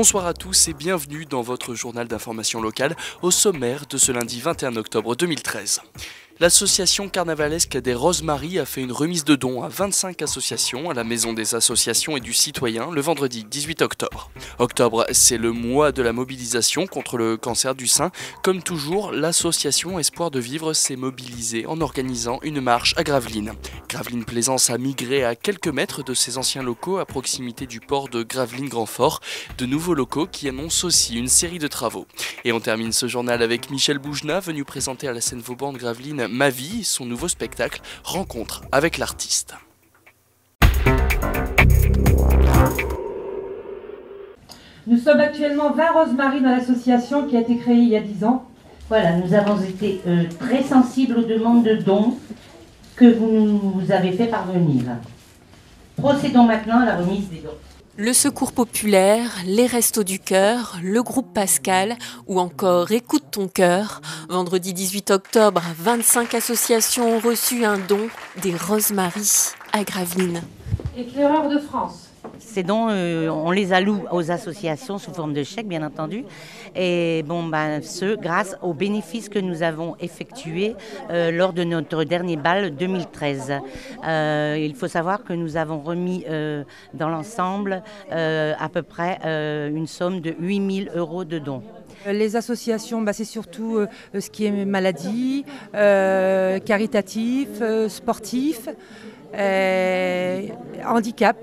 Bonsoir à tous et bienvenue dans votre journal d'information locale au sommaire de ce lundi 21 octobre 2013. L'association carnavalesque des Rosemaries a fait une remise de dons à 25 associations à la Maison des associations et du citoyen le vendredi 18 octobre. Octobre, c'est le mois de la mobilisation contre le cancer du sein. Comme toujours, l'association Espoir de Vivre s'est mobilisée en organisant une marche à Gravelines. Gravelines Plaisance a migré à quelques mètres de ses anciens locaux à proximité du port de Gravelines-Grandfort, de nouveaux locaux qui annoncent aussi une série de travaux. Et on termine ce journal avec Michel Boujna, venu présenter à la scène Vauban de Gravelines Ma vie, son nouveau spectacle, Rencontre avec l'artiste. Nous sommes actuellement 20 Rosemaries dans l'association qui a été créée il y a 10 ans. Voilà, nous avons été très sensibles aux demandes de dons que vous nous avez fait parvenir. Procédons maintenant à la remise des dons. Le Secours populaire, les Restos du Cœur, le groupe Pascal ou encore Écoute ton cœur. Vendredi 18 octobre, 25 associations ont reçu un don des Rosemaries à Gravelines. Éclaireurs de France. Ces dons, on les alloue aux associations sous forme de chèques, bien entendu. Et ce grâce aux bénéfices que nous avons effectués lors de notre dernier bal 2013. Il faut savoir que nous avons remis dans l'ensemble à peu près une somme de 8 000 € de dons. Les associations, c'est surtout ce qui est maladie, caritatif, sportif, handicap.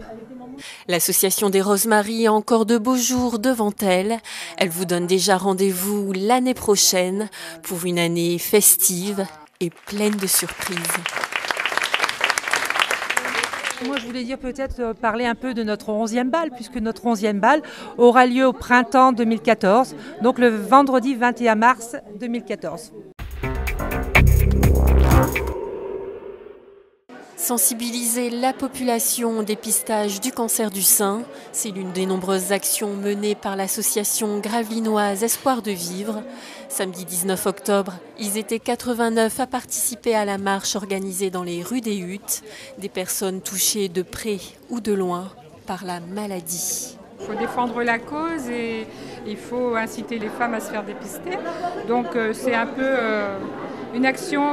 L'association des Rosemaries a encore de beaux jours devant elle. Elle vous donne déjà rendez-vous l'année prochaine pour une année festive et pleine de surprises. Moi, je voulais dire peut-être parler un peu de notre 11e bal, puisque notre 11e bal aura lieu au printemps 2014, donc le vendredi 21 mars 2014. Sensibiliser la population au dépistage du cancer du sein, c'est l'une des nombreuses actions menées par l'association gravelinoise Espoir de Vivre. Samedi 19 octobre, ils étaient 89 à participer à la marche organisée dans les rues des Huttes, des personnes touchées de près ou de loin par la maladie. Il faut défendre la cause et il faut inciter les femmes à se faire dépister. Donc c'est un peu une action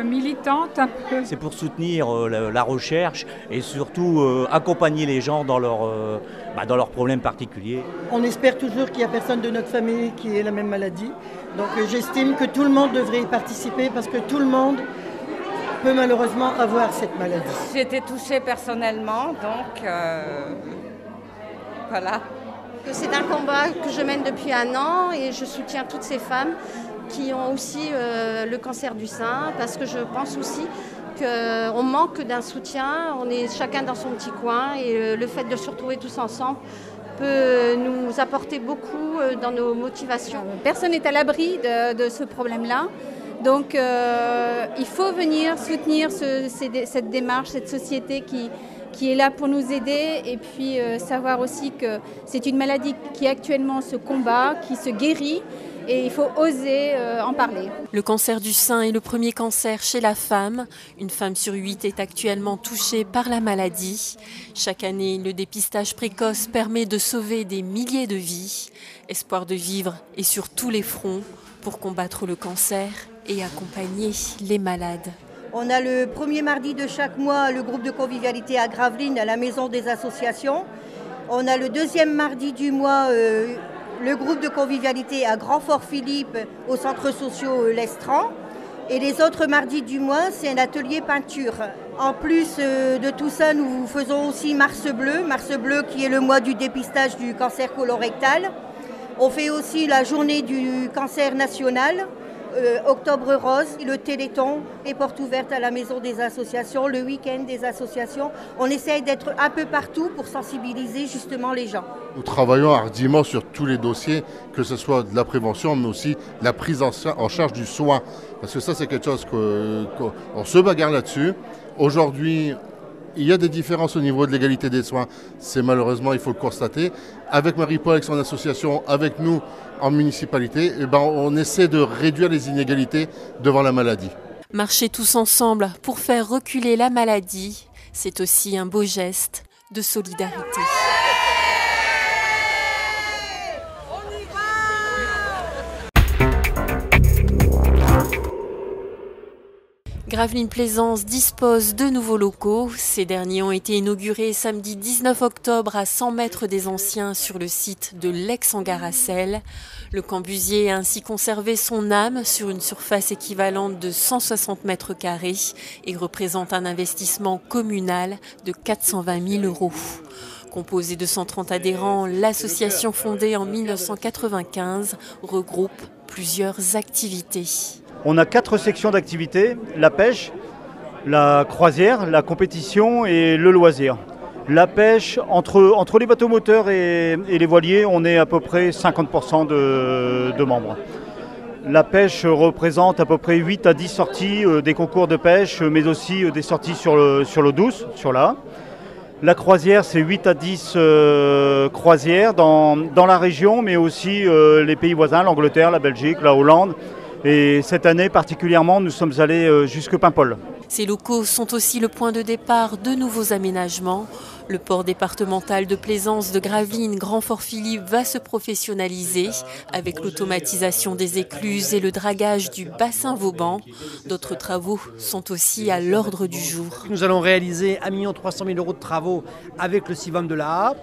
militante. C'est pour soutenir la recherche et surtout accompagner les gens dans leurs problèmes particuliers. On espère toujours qu'il n'y a personne de notre famille qui ait la même maladie. Donc j'estime que tout le monde devrait y participer parce que tout le monde peut malheureusement avoir cette maladie. J'ai été touchée personnellement, donc voilà. C'est un combat que je mène depuis 1 an et je soutiens toutes ces femmes qui ont aussi le cancer du sein parce que je pense aussi qu'on manque d'un soutien, on est chacun dans son petit coin et le fait de se retrouver tous ensemble peut nous apporter beaucoup dans nos motivations. Personne n'est à l'abri de ce problème-là, donc il faut venir soutenir cette démarche, cette société qui est là pour nous aider et puis savoir aussi que c'est une maladie qui actuellement se combat, qui se guérit et il faut oser en parler. Le cancer du sein est le premier cancer chez la femme. Une femme sur 8 est actuellement touchée par la maladie. Chaque année, le dépistage précoce permet de sauver des milliers de vies. Espoir de Vivre est sur tous les fronts pour combattre le cancer et accompagner les malades. On a le premier mardi de chaque mois le groupe de convivialité à Gravelines à la Maison des associations. On a le deuxième mardi du mois le groupe de convivialité à Grand-Fort-Philippe au centre social L'Estran. Et les autres mardis du mois, c'est un atelier peinture. En plus de tout ça, nous faisons aussi Mars Bleu qui est le mois du dépistage du cancer colorectal. On fait aussi la journée du cancer national. Octobre Rose, le Téléthon, les portes ouvertes à la Maison des associations, le week-end des associations. On essaye d'être un peu partout pour sensibiliser justement les gens. Nous travaillons hardiment sur tous les dossiers, que ce soit de la prévention, mais aussi la prise en charge du soin. Parce que ça, c'est quelque chose qu'on se bagarre là-dessus. Aujourd'hui, il y a des différences au niveau de l'égalité des soins. C'est malheureusement, il faut le constater. Avec Marie-Paul, avec son association, avec nous en municipalité, on essaie de réduire les inégalités devant la maladie. Marcher tous ensemble pour faire reculer la maladie, c'est aussi un beau geste de solidarité. Gravelines Plaisance dispose de nouveaux locaux. Ces derniers ont été inaugurés samedi 19 octobre à 100 mètres des anciens sur le site de l'Aix-en-Gare à Celle. Le Cambusier a ainsi conservé son âme sur une surface équivalente de 160 mètres carrés et représente un investissement communal de 420 000 €. Composée de 130 adhérents, l'association fondée en 1995 regroupe plusieurs activités. On a 4 sections d'activités, la pêche, la croisière, la compétition et le loisir. La pêche, entre les bateaux moteurs et les voiliers, on est à peu près 50% de membres. La pêche représente à peu près 8 à 10 sorties, des concours de pêche, mais aussi des sorties sur l'eau douce, sur l'A. La croisière, c'est 8 à 10 croisières dans la région, mais aussi les pays voisins, l'Angleterre, la Belgique, la Hollande. Et cette année particulièrement, nous sommes allés jusque Paimpol. Ces locaux sont aussi le point de départ de nouveaux aménagements. Le port départemental de plaisance de Gravelines, Grand-Fort-Philippe va se professionnaliser avec l'automatisation des écluses et le dragage du bassin Vauban. D'autres travaux sont aussi à l'ordre du jour. Nous allons réaliser 1 300 000 € de travaux avec le CIVAM de l'AA.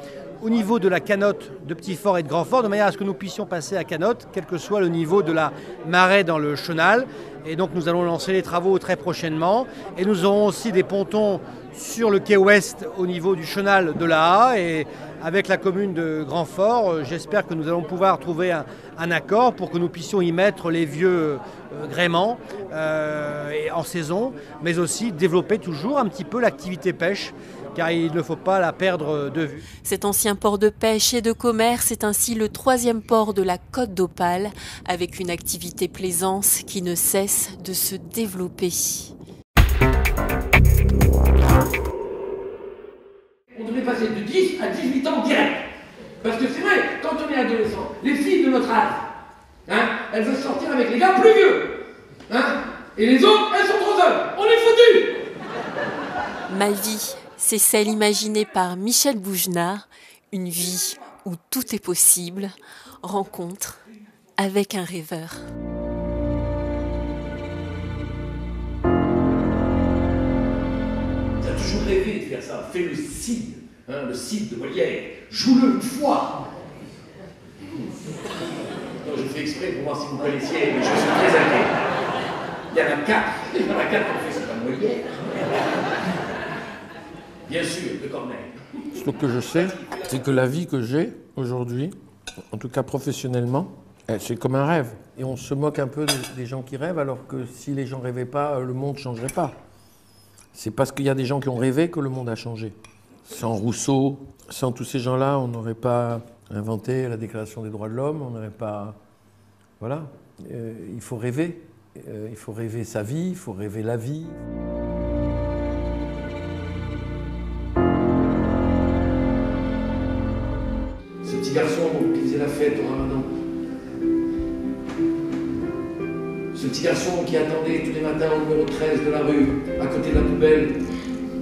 Au niveau de la canotte de Petit-Fort et de Grand-Fort, de manière à ce que nous puissions passer à canotte, quel que soit le niveau de la marée dans le chenal. Et donc nous allons lancer les travaux très prochainement. Et nous aurons aussi des pontons sur le quai ouest au niveau du chenal de l'AA. Et avec la commune de Grand-Fort, j'espère que nous allons pouvoir trouver un accord pour que nous puissions y mettre les vieux gréements en saison, mais aussi développer toujours un petit peu l'activité pêche, car il ne faut pas la perdre de vue. Cet ancien port de pêche et de commerce est ainsi le 3e port de la Côte d'Opale, avec une activité plaisance qui ne cesse de se développer. On devrait passer de 10 à 18 ans direct. Parce que c'est vrai, quand on est adolescent, les filles de notre âge, elles veulent sortir avec les gars plus vieux. Et les autres, elles sont trop jeunes. On est foutus. Ma vie, c'est celle imaginée par Michel Bougenat, une vie où tout est possible, rencontre avec un rêveur. T'as toujours rêvé de faire ça, fais le cid, le cid de Molière, joue-le une fois. Non, je fais exprès pour voir si vous connaissiez, mais je suis très inquiet. Il y en a 4 qui ont fait, c'est pas Molière. Bien sûr, de Corneille. Ce que je sais, c'est que la vie que j'ai aujourd'hui, en tout cas professionnellement, c'est comme un rêve. Et on se moque un peu des gens qui rêvent, alors que si les gens ne rêvaient pas, le monde ne changerait pas. C'est parce qu'il y a des gens qui ont rêvé que le monde a changé. Sans Rousseau, sans tous ces gens-là, on n'aurait pas inventé la Déclaration des droits de l'homme, on n'aurait pas... Voilà. Il faut rêver. Il faut rêver sa vie, il faut rêver la vie. Ce petit garçon qui faisait la fête au Ramadan. Ce petit garçon qui attendait tous les matins au numéro 13 de la rue, à côté de la poubelle,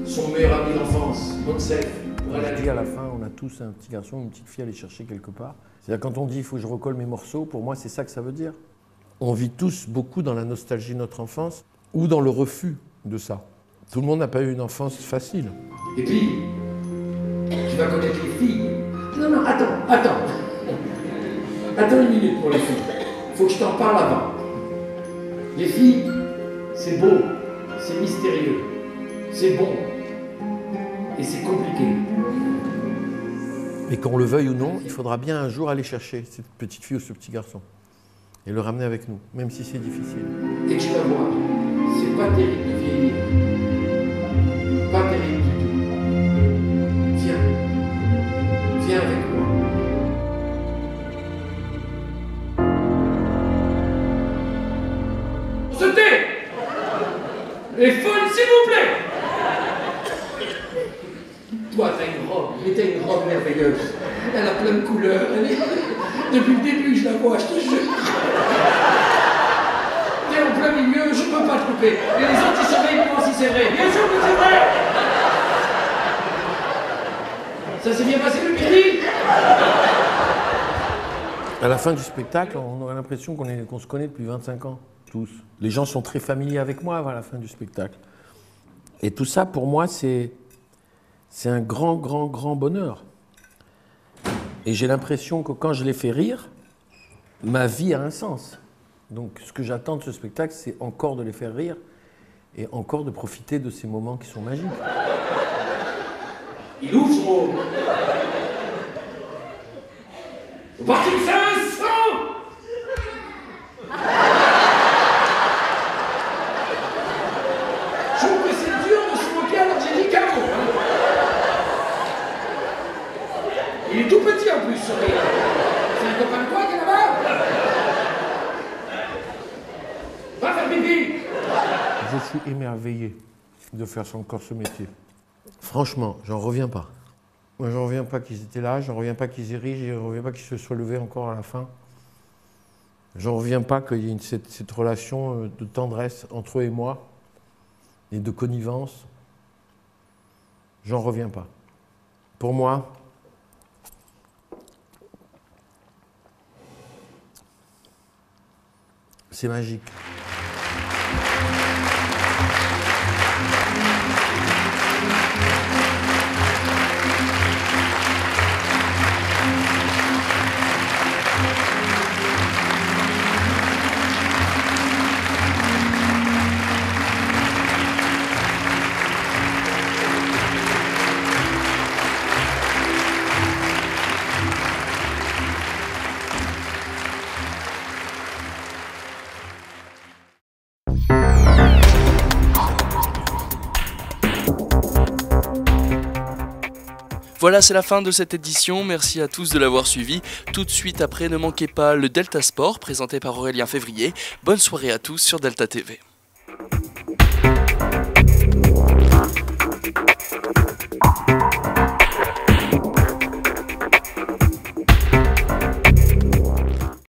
son meilleur ami d'enfance, Monsef, pour aller à la fin, on a tous un petit garçon, une petite fille à aller chercher quelque part. C'est-à-dire quand on dit « il faut que je recolle mes morceaux », pour moi c'est ça que ça veut dire. On vit tous beaucoup dans la nostalgie de notre enfance ou dans le refus de ça. Tout le monde n'a pas eu une enfance facile. Et puis, tu vas connaître les filles. Non, attends. Attends une minute pour les filles. Faut que je t'en parle avant. Les filles, c'est beau, c'est mystérieux, c'est bon et c'est compliqué. Mais qu'on le veuille ou non, il faudra bien un jour aller chercher cette petite fille ou ce petit garçon et le ramener avec nous, même si c'est difficile. Et tu vas voir, c'est pas terrible de vieillir. Pas terrible du tout. Viens avec moi. On se tait. Les folles, s'il vous plaît. Toi, t'as une robe, mais t'as une robe merveilleuse. Elle a plein de couleurs. Depuis le début, je la vois, je te jure. T'es en plein milieu, je peux pas te couper. Et les autres, ils surveillent pour voir si c'est vrai. Bien sûr que c'est vrai. Ça s'est bien passé le midi? À la fin du spectacle, on aurait l'impression qu'on se connaît depuis 25 ans. tous. Les gens sont très familiers avec moi à la fin du spectacle. Et tout ça, pour moi, c'est un grand, grand, grand bonheur. Et j'ai l'impression que quand je les fais rire, ma vie a un sens. Donc ce que j'attends de ce spectacle, c'est encore de les faire rire et encore de profiter de ces moments qui sont magiques. Il ouvre son... Au parti de 500 ! Je trouve que c'est dur de se moquer alors que j'ai dit carreau. Il est tout petit en plus, ce rire. C'est un copain de toi qui est là-bas. Va faire pipi. Je suis émerveillé de faire encore ce métier. Franchement, j'en reviens pas. Moi, j'en reviens pas qu'ils étaient là, j'en reviens pas qu'ils y rient, j'en reviens pas qu'ils se soient levés encore à la fin. J'en reviens pas qu'il y ait cette relation de tendresse entre eux et moi, et de connivence. J'en reviens pas. Pour moi, c'est magique. Voilà, c'est la fin de cette édition, merci à tous de l'avoir suivi. Tout de suite après, ne manquez pas le Delta Sport, présenté par Aurélien Février. Bonne soirée à tous sur Delta TV.